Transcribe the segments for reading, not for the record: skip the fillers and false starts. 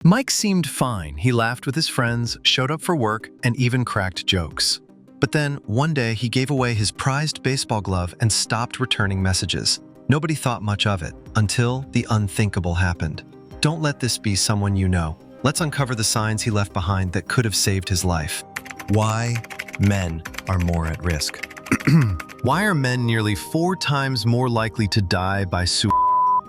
Mike seemed fine. He laughed with his friends, showed up for work, and even cracked jokes. But then, one day, he gave away his prized baseball glove and stopped returning messages. Nobody thought much of it, until the unthinkable happened. Don't let this be someone you know. Let's uncover the signs he left behind that could have saved his life. Why men are more at risk. Why are men nearly 4 times more likely to die by suicide?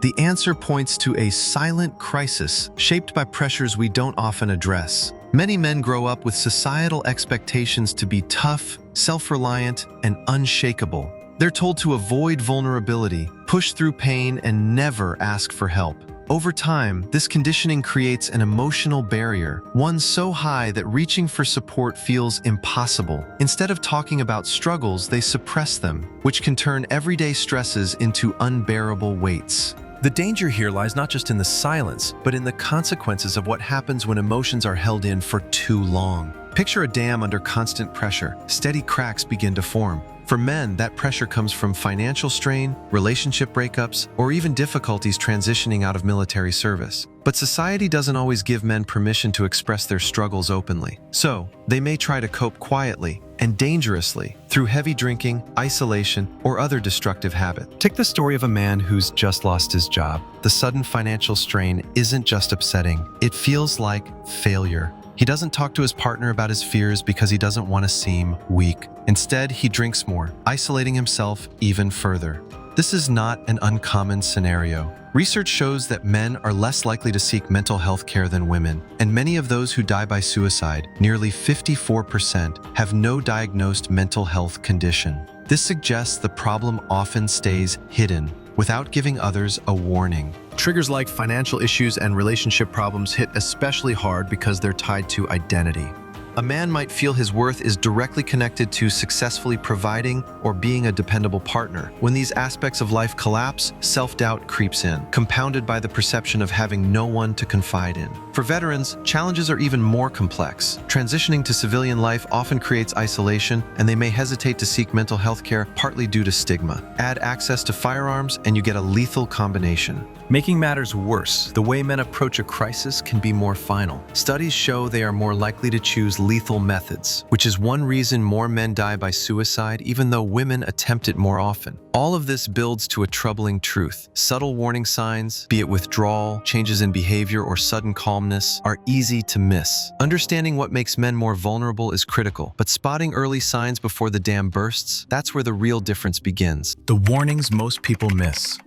The answer points to a silent crisis shaped by pressures we don't often address. Many men grow up with societal expectations to be tough, self-reliant, and unshakable. They're told to avoid vulnerability, push through pain, and never ask for help. Over time, this conditioning creates an emotional barrier, one so high that reaching for support feels impossible. Instead of talking about struggles, they suppress them, which can turn everyday stresses into unbearable weights. The danger here lies not just in the silence, but in the consequences of what happens when emotions are held in for too long. Picture a dam under constant pressure. Steady cracks begin to form. For men, that pressure comes from financial strain, relationship breakups, or even difficulties transitioning out of military service. But society doesn't always give men permission to express their struggles openly. So, they may try to cope quietly and dangerously through heavy drinking, isolation, or other destructive habits. Take the story of a man who's just lost his job. The sudden financial strain isn't just upsetting, it feels like failure. He doesn't talk to his partner about his fears because he doesn't want to seem weak. Instead, he drinks more, isolating himself even further. This is not an uncommon scenario. Research shows that men are less likely to seek mental health care than women, and many of those who die by suicide, nearly 54%, have no diagnosed mental health condition. This suggests the problem often stays hidden, without giving others a warning. Triggers like financial issues and relationship problems hit especially hard because they're tied to identity. A man might feel his worth is directly connected to successfully providing or being a dependable partner. When these aspects of life collapse, self-doubt creeps in, compounded by the perception of having no one to confide in. For veterans, challenges are even more complex. Transitioning to civilian life often creates isolation, and they may hesitate to seek mental health care partly due to stigma. Add access to firearms, and you get a lethal combination. Making matters worse, the way men approach a crisis can be more final. Studies show they are more likely to choose lethal methods, which is one reason more men die by suicide even though women attempt it more often. All of this builds to a troubling truth. Subtle warning signs, be it withdrawal, changes in behavior, or sudden calmness, are easy to miss. Understanding what makes men more vulnerable is critical, but spotting early signs before the dam bursts, that's where the real difference begins. The warnings most people miss.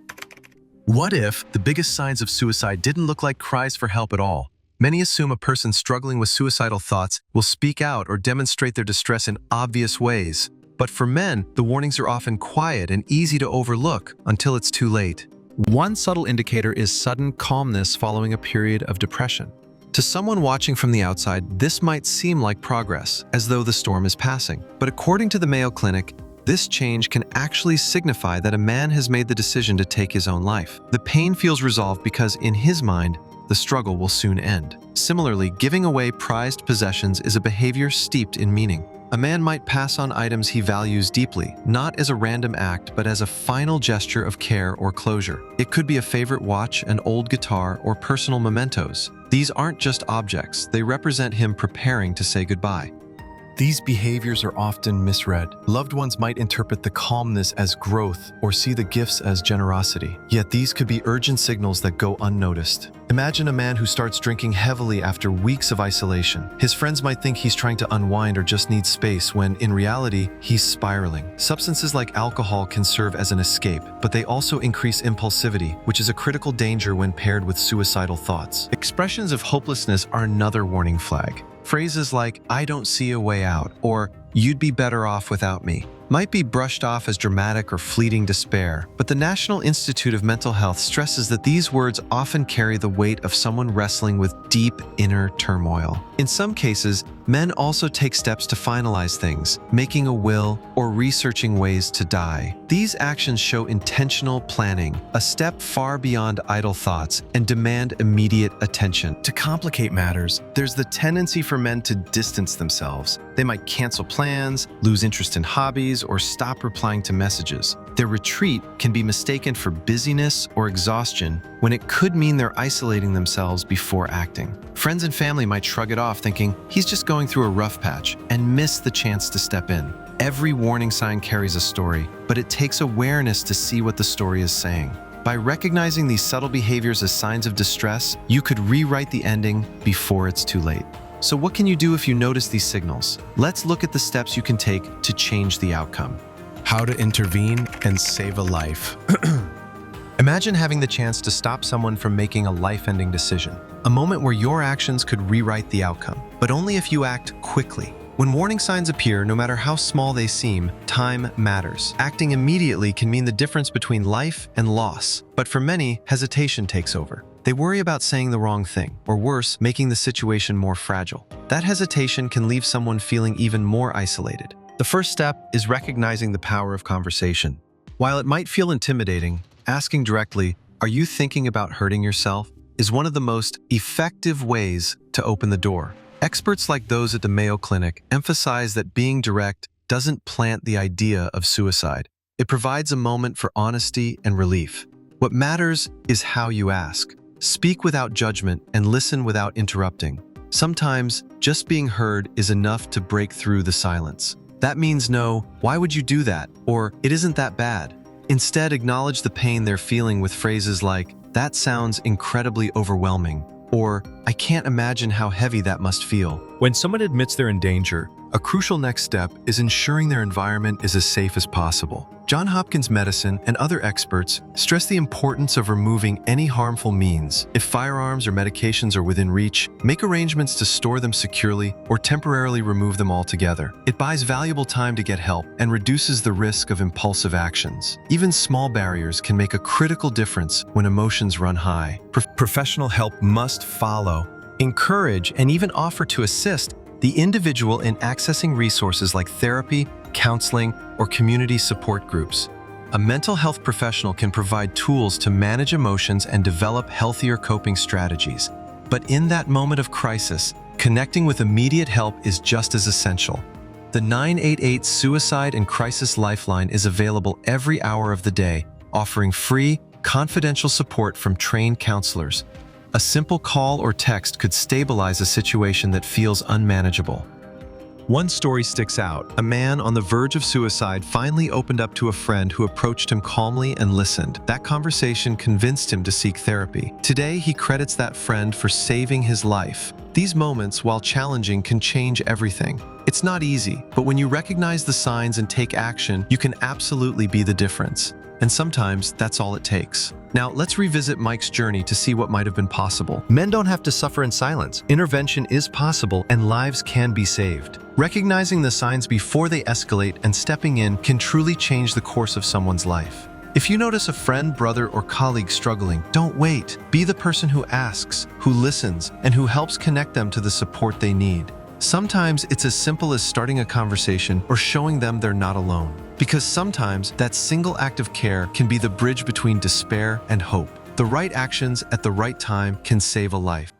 What if the biggest signs of suicide didn't look like cries for help at all? Many assume a person struggling with suicidal thoughts will speak out or demonstrate their distress in obvious ways. But for men, the warnings are often quiet and easy to overlook until it's too late. One subtle indicator is sudden calmness following a period of depression. To someone watching from the outside, this might seem like progress, as though the storm is passing. But according to the Mayo Clinic, this change can actually signify that a man has made the decision to take his own life. The pain feels resolved because, in his mind, the struggle will soon end. Similarly, giving away prized possessions is a behavior steeped in meaning. A man might pass on items he values deeply, not as a random act, but as a final gesture of care or closure. It could be a favorite watch, an old guitar, or personal mementos. These aren't just objects, they represent him preparing to say goodbye. These behaviors are often misread. Loved ones might interpret the calmness as growth or see the gifts as generosity. Yet these could be urgent signals that go unnoticed. Imagine a man who starts drinking heavily after weeks of isolation. His friends might think he's trying to unwind or just needs space when, in reality, he's spiraling. Substances like alcohol can serve as an escape, but they also increase impulsivity, which is a critical danger when paired with suicidal thoughts. Expressions of hopelessness are another warning flag. Phrases like, "I don't see a way out," or "you'd be better off without me," might be brushed off as dramatic or fleeting despair, but the National Institute of Mental Health stresses that these words often carry the weight of someone wrestling with deep inner turmoil. In some cases, men also take steps to finalize things, making a will or researching ways to die. These actions show intentional planning, a step far beyond idle thoughts, and demand immediate attention. To complicate matters, there's the tendency for men to distance themselves. They might cancel plans, lose interest in hobbies, or stop replying to messages. Their retreat can be mistaken for busyness or exhaustion when it could mean they're isolating themselves before acting. Friends and family might shrug it off, thinking he's just going through a rough patch, and miss the chance to step in. Every warning sign carries a story, but it takes awareness to see what the story is saying. By recognizing these subtle behaviors as signs of distress, you could rewrite the ending before it's too late. So what can you do if you notice these signals? Let's look at the steps you can take to change the outcome. How to intervene and save a life. Imagine having the chance to stop someone from making a life-ending decision, a moment where your actions could rewrite the outcome, but only if you act quickly. When warning signs appear, no matter how small they seem, time matters. Acting immediately can mean the difference between life and loss, but for many, hesitation takes over. They worry about saying the wrong thing, or worse, making the situation more fragile. That hesitation can leave someone feeling even more isolated. The first step is recognizing the power of conversation. While it might feel intimidating, asking directly, "Are you thinking about hurting yourself?" is one of the most effective ways to open the door. Experts like those at the Mayo Clinic emphasize that being direct doesn't plant the idea of suicide. It provides a moment for honesty and relief. What matters is how you ask. Speak without judgment and listen without interrupting. Sometimes, just being heard is enough to break through the silence. That means no, "Why would you do that?" or "It isn't that bad." Instead, acknowledge the pain they're feeling with phrases like, "That sounds incredibly overwhelming," or "I can't imagine how heavy that must feel." When someone admits they're in danger, a crucial next step is ensuring their environment is as safe as possible. Johns Hopkins Medicine and other experts stress the importance of removing any harmful means. If firearms or medications are within reach, make arrangements to store them securely or temporarily remove them altogether. It buys valuable time to get help and reduces the risk of impulsive actions. Even small barriers can make a critical difference when emotions run high. Professional help must follow. Encourage and even offer to assist the individual in accessing resources like therapy, counseling, or community support groups. A mental health professional can provide tools to manage emotions and develop healthier coping strategies. But in that moment of crisis, connecting with immediate help is just as essential. The 988 Suicide and Crisis Lifeline is available every hour of the day, offering free, confidential support from trained counselors. A simple call or text could stabilize a situation that feels unmanageable. One story sticks out. A man on the verge of suicide finally opened up to a friend who approached him calmly and listened. That conversation convinced him to seek therapy. Today, he credits that friend for saving his life. These moments, while challenging, can change everything. It's not easy, but when you recognize the signs and take action, you can absolutely be the difference. And sometimes, that's all it takes. Now, let's revisit Mike's journey to see what might have been possible. Men don't have to suffer in silence. Intervention is possible, and lives can be saved. Recognizing the signs before they escalate and stepping in can truly change the course of someone's life. If you notice a friend, brother, or colleague struggling, don't wait. Be the person who asks, who listens, and who helps connect them to the support they need. Sometimes it's as simple as starting a conversation or showing them they're not alone. Because sometimes that single act of care can be the bridge between despair and hope. The right actions at the right time can save a life.